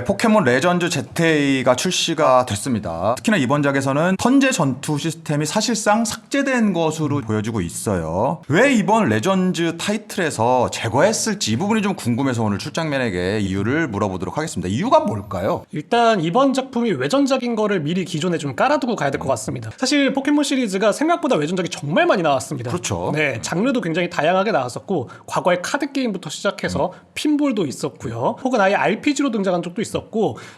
포켓몬 레전드 ZA가 출시가 됐습니다. 특히나 이번 작에서는 턴제 전투 시스템이 사실상 삭제된 것으로 보여지고 있어요. 왜 이번 레전드 타이틀에서 제거했을지 이 부분이 좀 궁금해서 오늘 출장면에게 이유를 물어보도록 하겠습니다. 이유가 뭘까요? 일단 이번 작품이 외전작인 거를 미리 기존에 좀 깔아두고 가야 될 것 같습니다. 사실 포켓몬 시리즈가 생각보다 외전작이 정말 많이 나왔습니다. 그렇죠. 네, 장르도 굉장히 다양하게 나왔었고 과거에 카드 게임부터 시작해서 핀볼도 있었고요. 혹은 아예 RPG로 등장한 적도 있었고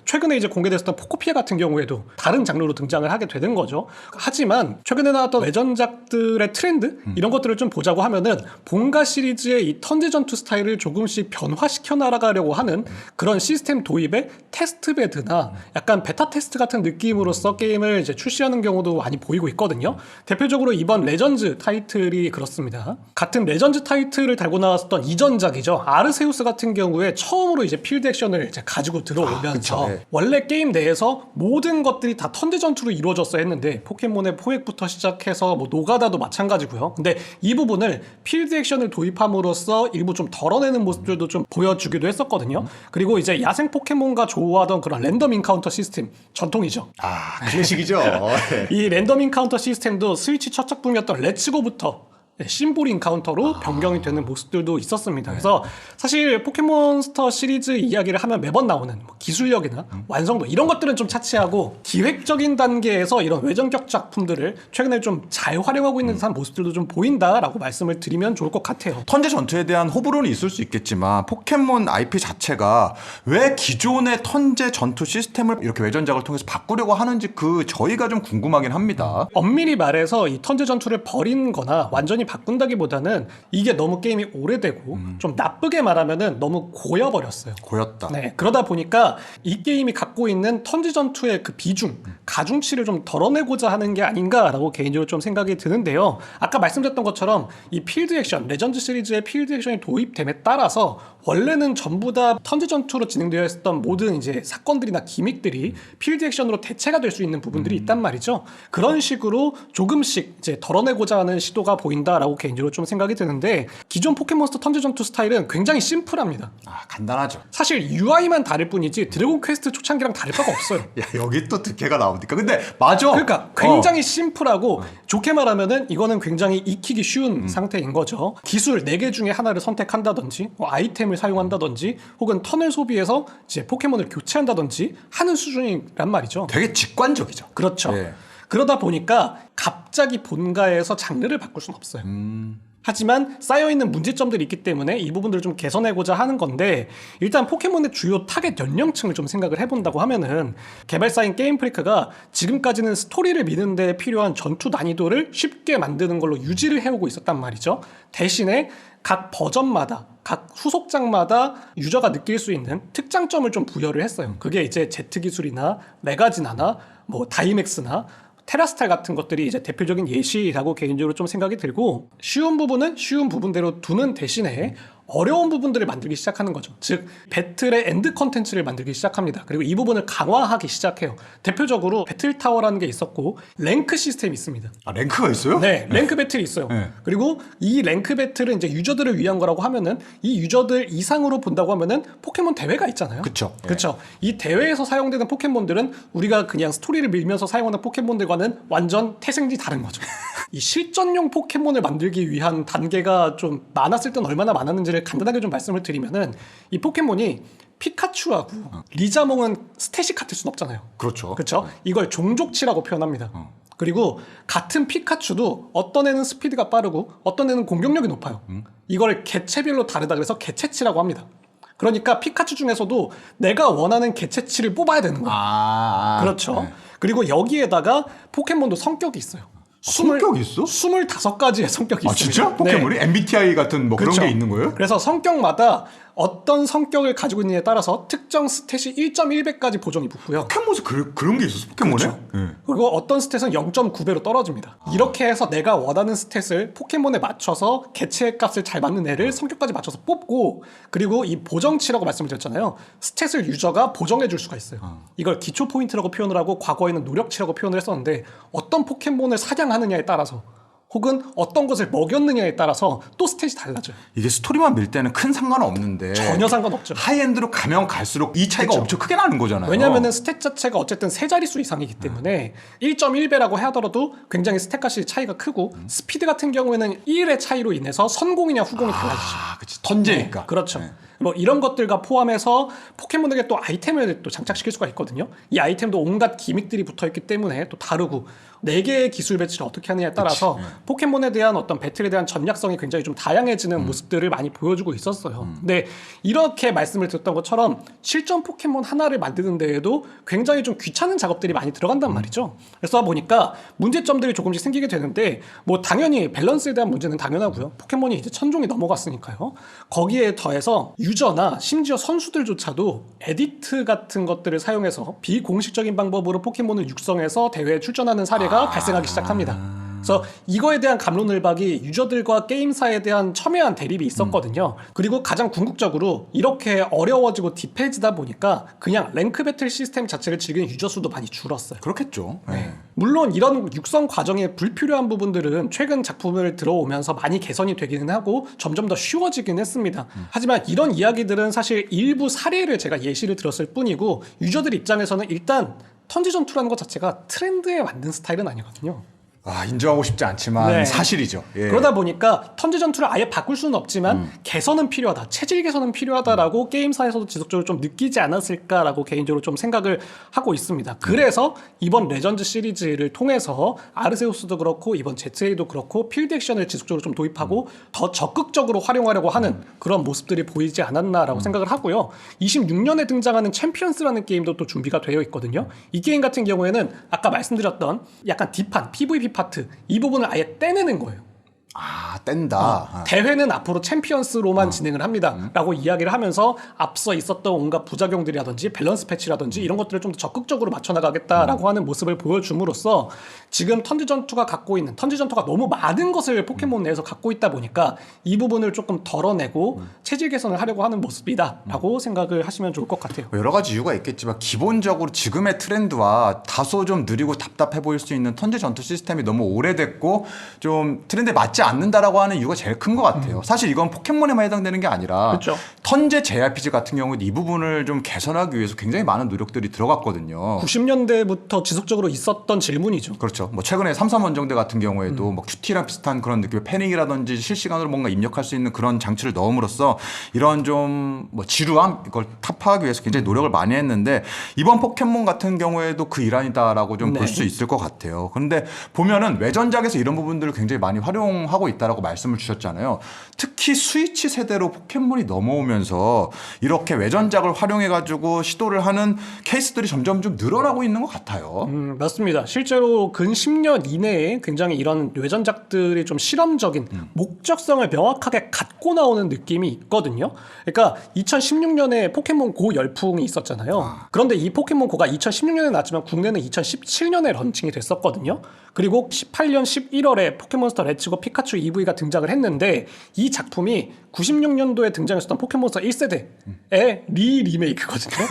최근에 이제 공개됐었던 포코피아 같은 경우에도 다른 장르로 등장을 하게 되는 거죠. 하지만 최근에 나왔던 외전작들의 트렌드 이런 것들을 좀 보자고 하면은 본가 시리즈의 이 턴제 전투 스타일을 조금씩 변화시켜 나가려고 하는 그런 시스템 도입의 테스트베드나 약간 베타 테스트 같은 느낌으로서 게임을 이제 출시하는 경우도 많이 보이고 있거든요. 대표적으로 이번 레전즈 타이틀이 그렇습니다. 같은 레전즈 타이틀을 달고 나왔었던 이전작이죠. 아르세우스 같은 경우에 처음으로 이제 필드 액션을 이제 가지고 들어오면서 네. 원래 게임 내에서 모든 것들이 다 턴제 전투로 이루어졌어야 했는데 포켓몬의 포획부터 시작해서 뭐 노가다도 마찬가지고요. 근데 이 부분을 필드 액션을 도입함으로써 일부 좀 덜어내는 모습들도 좀 보여주기도 했었거든요. 그리고 이제 야생 포켓몬과 조우하던 그런 랜덤 인카운터 시스템 전통이죠. 클래식이죠. 이 랜덤 인카운터 시스템도 스위치 첫 작품이었던 렛츠고부터 심볼 인카운터로 변경이 되는 모습들도 있었습니다. 그래서 사실 포켓몬스터 시리즈 이야기를 하면 매번 나오는 뭐 기술력이나 완성도 이런 것들은 좀 차치하고 기획적인 단계에서 이런 외전격 작품들을 최근에 좀 잘 활용하고 있는 듯한 모습들도 좀 보인다라고 말씀을 드리면 좋을 것 같아요. 턴제 전투에 대한 호불호는 있을 수 있겠지만 포켓몬 IP 자체가 왜 기존의 턴제 전투 시스템을 이렇게 외전작을 통해서 바꾸려고 하는지 저희가 좀 궁금하긴 합니다. 엄밀히 말해서 이 턴제 전투를 버린 거나 완전히 바꾼다기보다는 이게 너무 게임이 오래되고 좀 나쁘게 말하면은 너무 고여버렸어요. 고였다. 네, 그러다 보니까 이 게임이 갖고 있는 턴제 전투의 그 비중, 가중치를 좀 덜어내고자 하는 게 아닌가라고 개인적으로 좀 생각이 드는데요. 아까 말씀드렸던 것처럼 이 필드 액션, 레전드 시리즈의 필드 액션이 도입됨에 따라서 원래는 전부 다 턴제 전투로 진행되어 있었던 모든 이제 사건들이나 기믹들이 필드 액션으로 대체가 될 수 있는 부분들이 있단 말이죠. 그런 식으로 조금씩 이제 덜어내고자 하는 시도가 보인다라고 개인적으로 좀 생각이 드는데 기존 포켓몬스터 턴제 전투 스타일은 굉장히 심플하고 간단하죠. 사실 UI만 다를 뿐이지 드래곤 퀘스트 초창기랑 다를 바가 없어요. 야, 여기 또 득해가 나오니까. 근데 맞아. 그러니까 굉장히 심플하고 좋게 말하면은 이거는 굉장히 익히기 쉬운 상태인 거죠. 기술 4개 중에 하나를 선택한다든지 아이템을 사용한다든지 혹은 턴을 소비해서 이제 포켓몬을 교체한다든지 하는 수준이란 말이죠. 되게 직관적이죠. 그렇죠. 예. 그러다 보니까 갑자기 본가에서 장르를 바꿀 수는 없어요. 하지만 쌓여있는 문제점들이 있기 때문에 이 부분들을 좀 개선해고자 하는 건데 일단 포켓몬의 주요 타겟 연령층을 좀 생각을 해본다고 하면은 개발사인 게임 프리크가 지금까지는 스토리를 미는 데 필요한 전투 난이도를 쉽게 만드는 걸로 유지를 해오고 있었단 말이죠. 대신에 각 버전마다 각 후속작마다 유저가 느낄 수 있는 특장점을 좀 부여를 했어요. 그게 이제 제트기술이나 메가지나나 뭐 다이맥스나 테라스탈 같은 것들이 이제 대표적인 예시라고 개인적으로 좀 생각이 들고 쉬운 부분은 쉬운 부분대로 두는 대신에 어려운 부분들을 만들기 시작하는 거죠. 즉 배틀의 엔드 컨텐츠를 만들기 시작합니다. 그리고 이 부분을 강화하기 시작해요. 대표적으로 배틀타워라는 게 있었고 랭크 시스템이 있습니다. 랭크가 있어요? 네, 랭크 배틀이 있어요. 네. 그리고 이 랭크 배틀은 이제 유저들을 위한 거라고 하면은 이 유저들 이상으로 본다고 하면은 포켓몬 대회가 있잖아요. 그쵸. 그렇죠. 이 대회에서 사용되는 포켓몬들은 우리가 그냥 스토리를 밀면서 사용하는 포켓몬들과는 완전 태생지 다른 거죠. 이 실전용 포켓몬을 만들기 위한 단계가 좀 많았을 땐 얼마나 많았는지를 간단하게 좀 말씀을 드리면은 이 포켓몬이 피카츄하고 리자몽은 스탯이 같을 순 없잖아요. 그렇죠. 그렇죠? 이걸 종족치라고 표현합니다. 그리고 같은 피카츄도 어떤 애는 스피드가 빠르고 어떤 애는 공격력이 높아요. 이걸 개체별로 다르다 그래서 개체치라고 합니다. 그러니까 피카츄 중에서도 내가 원하는 개체치를 뽑아야 되는 거예요. 그렇죠. 네. 그리고 여기에다가 포켓몬도 성격이 있어요. 성격이 있어? 25가지의 성격이 있습니다. 진짜? 포켓몬이? 네. MBTI 같은 뭐 그렇죠. 그런 게 있는 거예요? 그래서 성격마다 어떤 성격을 가지고 있느냐에 따라서 특정 스탯이 1.1배까지 보정이 붙고요. 포켓몬에서 그런 게 있었어, 포켓몬에? 그렇죠. 예. 그리고 어떤 스탯은 0.9배로 떨어집니다. 이렇게 해서 내가 원하는 스탯을 포켓몬에 맞춰서 개체 값을 잘 맞는 애를 성격까지 맞춰서 뽑고 그리고 이 보정치라고 말씀을 드렸잖아요. 스탯을 유저가 보정해 줄 수가 있어요. 이걸 기초 포인트라고 표현을 하고 과거에는 노력치라고 표현을 했었는데 어떤 포켓몬을 사냥하느냐에 따라서 혹은 어떤 것을 먹였느냐에 따라서 또 스탯이 달라져요. 이게 스토리만 밀 때는 큰 상관은 없는데 전혀 상관없죠. 하이엔드로 가면 갈수록 이 차이가 그쵸. 엄청 크게 나는 거잖아요. 왜냐하면 스탯 자체가 어쨌든 세 자릿수 이상이기 때문에 1.1배라고 하더라도 굉장히 스탯 값이 차이가 크고 스피드 같은 경우에는 1의 차이로 인해서 선공이냐 후공이 달라지죠. 그치. 턴제니까. 그렇죠. 네. 뭐 이런 것들과 포함해서 포켓몬에게 또 아이템을 또 장착시킬 수가 있거든요. 이 아이템도 온갖 기믹들이 붙어있기 때문에 또 다르고 4개의 기술 배치를 어떻게 하느냐에 따라서 포켓몬에 대한 어떤 배틀에 대한 전략성이 굉장히 좀 다양해지는 모습들을 많이 보여주고 있었어요. 근데 이렇게 말씀을 드렸던 것처럼 실전 포켓몬 하나를 만드는 데에도 굉장히 좀 귀찮은 작업들이 많이 들어간단 말이죠. 그래서 보니까 문제점들이 조금씩 생기게 되는데 뭐 당연히 밸런스에 대한 문제는 당연하고요. 포켓몬이 이제 1000종이 넘어갔으니까요. 거기에 더해서 유저나 심지어 선수들조차도 에디트 같은 것들을 사용해서 비공식적인 방법으로 포켓몬을 육성해서 대회에 출전하는 사례가 발생하기 시작합니다. 그래서 이거에 대한 갑론을박이 유저들과 게임사에 대한 첨예한 대립이 있었거든요. 그리고 가장 궁극적으로 이렇게 어려워지고 딥해지다 보니까 그냥 랭크 배틀 시스템 자체를 즐기는 유저 수도 많이 줄었어요. 그렇겠죠. 네. 물론 이런 육성 과정에 불필요한 부분들은 최근 작품을 들어오면서 많이 개선이 되기는 하고 점점 더 쉬워지긴 했습니다. 하지만 이런 이야기들은 사실 일부 사례를 제가 예시를 들었을 뿐이고 유저들 입장에서는 일단 턴지 전투라는 것 자체가 트렌드에 맞는 스타일은 아니거든요. 인정하고 싶지 않지만 네. 사실이죠. 예. 그러다 보니까 턴제 전투를 아예 바꿀 수는 없지만 개선은 필요하다, 체질 개선은 필요하다라고 게임사에서도 지속적으로 좀 느끼지 않았을까라고 개인적으로 좀 생각을 하고 있습니다. 그래서 이번 레전드 시리즈를 통해서 아르세우스도 그렇고 이번 ZA도 그렇고 필드 액션을 지속적으로 좀 도입하고 더 적극적으로 활용하려고 하는 그런 모습들이 보이지 않았나라고 생각을 하고요. 26년에 등장하는 챔피언스라는 게임도 또 준비가 되어 있거든요. 이 게임 같은 경우에는 아까 말씀드렸던 약간 딥한 PVP 파트 이 부분을 아예 떼내는 거예요. 뗀다. 대회는 앞으로 챔피언스로만 진행을 합니다 라고 이야기를 하면서 앞서 있었던 온갖 부작용들이라든지 밸런스 패치라든지 이런 것들을 좀 더 적극적으로 맞춰나가겠다라고 하는 모습을 보여줌으로써 지금 턴지 전투가 갖고 있는 턴지 전투가 너무 많은 것을 포켓몬 내에서 갖고 있다 보니까 이 부분을 조금 덜어내고 체질 개선을 하려고 하는 모습이다 라고 생각을 하시면 좋을 것 같아요. 여러 가지 이유가 있겠지만 기본적으로 지금의 트렌드와 다소 좀 느리고 답답해 보일 수 있는 턴제 전투 시스템이 너무 오래됐고 좀 트렌드에 맞지 않는다라고 하는 이유가 제일 큰 것 같아요. 사실 이건 포켓몬에만 해당되는 게 아니라 그렇죠. 턴제 JRPG 같은 경우는 이 부분을 좀 개선하기 위해서 굉장히 많은 노력들이 들어갔거든요. 90년대부터 지속적으로 있었던 질문이죠. 그렇죠. 뭐 최근에 삼삼원정대 같은 경우에도 뭐 QT랑 비슷한 그런 느낌의 패닉이라든지 실시간으로 뭔가 입력할 수 있는 그런 장치를 넣음으로써 이런 좀 뭐 지루함 이걸 타파하기 위해서 굉장히 노력을 많이 했는데 이번 포켓몬 같은 경우에도 그 일환이다라고 좀 볼 수 있을 것 같아요. 그런데 보면은 외전작에서 이런 부분들을 굉장히 많이 활용하고 있다라고 말씀을 주셨잖아요. 특히 스위치 세대로 포켓몬이 넘어오면서 이렇게 외전작을 활용해가지고 시도를 하는 케이스들이 점점 좀 늘어나고 있는 것 같아요. 맞습니다. 실제로 근 10년 이내에 굉장히 이런 외전작들이 좀 실험적인 목적성을 명확하게 갖고 나오는 느낌이 있거든요. 그러니까 2016년에 포켓몬 고 열풍이 있었잖아요. 그런데 이 포켓몬 고가 2016년에 나왔지만 국내는 2017년에 런칭이 됐었거든요. 그리고 18년 11월에 포켓몬스터 레츠고 피카츄 EV가 등장을 했는데 이 작품이 96년도에 등장했었던 포켓몬스터 1세대의 리메이크거든요.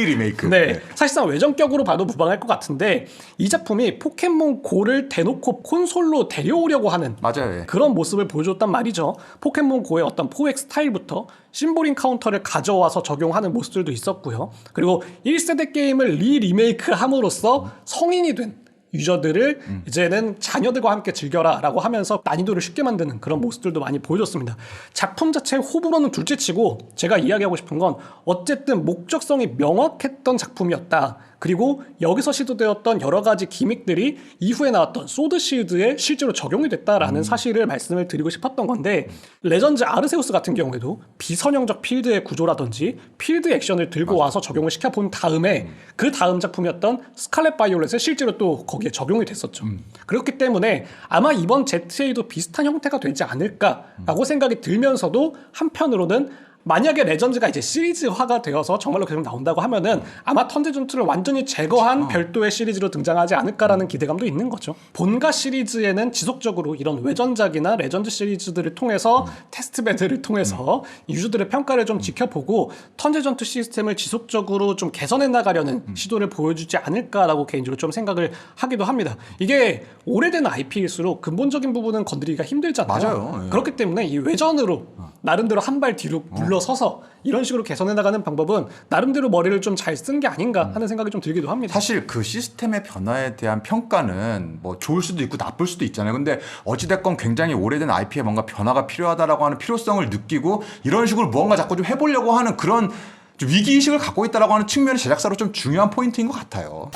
리메이크. 네. 사실상 외전격으로 봐도 무방할 것 같은데 이 작품이 포켓몬 고를 대놓고 콘솔로 데려오려고 하는 맞아요. 예. 그런 모습을 보여줬단 말이죠. 포켓몬 고의 어떤 포획 스타일부터 심볼인 카운터를 가져와서 적용하는 모습들도 있었고요. 그리고 1세대 게임을 리메이크 함으로써 성인이 된 유저들을 이제는 자녀들과 함께 즐겨라 라고 하면서 난이도를 쉽게 만드는 그런 모습들도 많이 보여줬습니다. 작품 자체의 호불호는 둘째치고 제가 이야기하고 싶은 건 어쨌든 목적성이 명확했던 작품이었다. 그리고 여기서 시도되었던 여러 가지 기믹들이 이후에 나왔던 소드 실드에 실제로 적용이 됐다라는 사실을 말씀을 드리고 싶었던 건데 레전드 아르세우스 같은 경우에도 비선형적 필드의 구조라든지 필드 액션을 들고 와서 적용을 시켜본 다음에 그 다음 작품이었던 스칼렛 바이올렛에 실제로 또 거기에 적용이 됐었죠. 그렇기 때문에 아마 이번 ZA도 비슷한 형태가 되지 않을까라고 생각이 들면서도 한편으로는 만약에 레전즈가 이제 시리즈화가 되어서 정말로 계속 나온다고 하면은 아마 턴제 전투를 완전히 제거한 별도의 시리즈로 등장하지 않을까라는 기대감도 있는 거죠. 본가 시리즈에는 지속적으로 이런 외전작이나 레전드 시리즈들을 통해서 테스트베드를 통해서 유저들의 평가를 좀 지켜보고 턴제 전투 시스템을 지속적으로 좀 개선해 나가려는 시도를 보여주지 않을까라고 개인적으로 좀 생각을 하기도 합니다. 이게 오래된 IP일수록 근본적인 부분은 건드리기가 힘들잖아요. 맞아요. 예. 그렇기 때문에 이 외전으로 나름대로 한 발 뒤로 물러서서 이런 식으로 개선해 나가는 방법은 나름대로 머리를 좀 잘 쓴 게 아닌가 하는 생각이 좀 들기도 합니다. 사실 그 시스템의 변화에 대한 평가는 뭐 좋을 수도 있고 나쁠 수도 있잖아요. 근데 어찌됐건 굉장히 오래된 IP에 뭔가 변화가 필요하다라고 하는 필요성을 느끼고 이런 식으로 무언가 자꾸 좀 해보려고 하는 그런 좀 위기의식을 갖고 있다라고 하는 측면이 제작사로 좀 중요한 포인트인 것 같아요.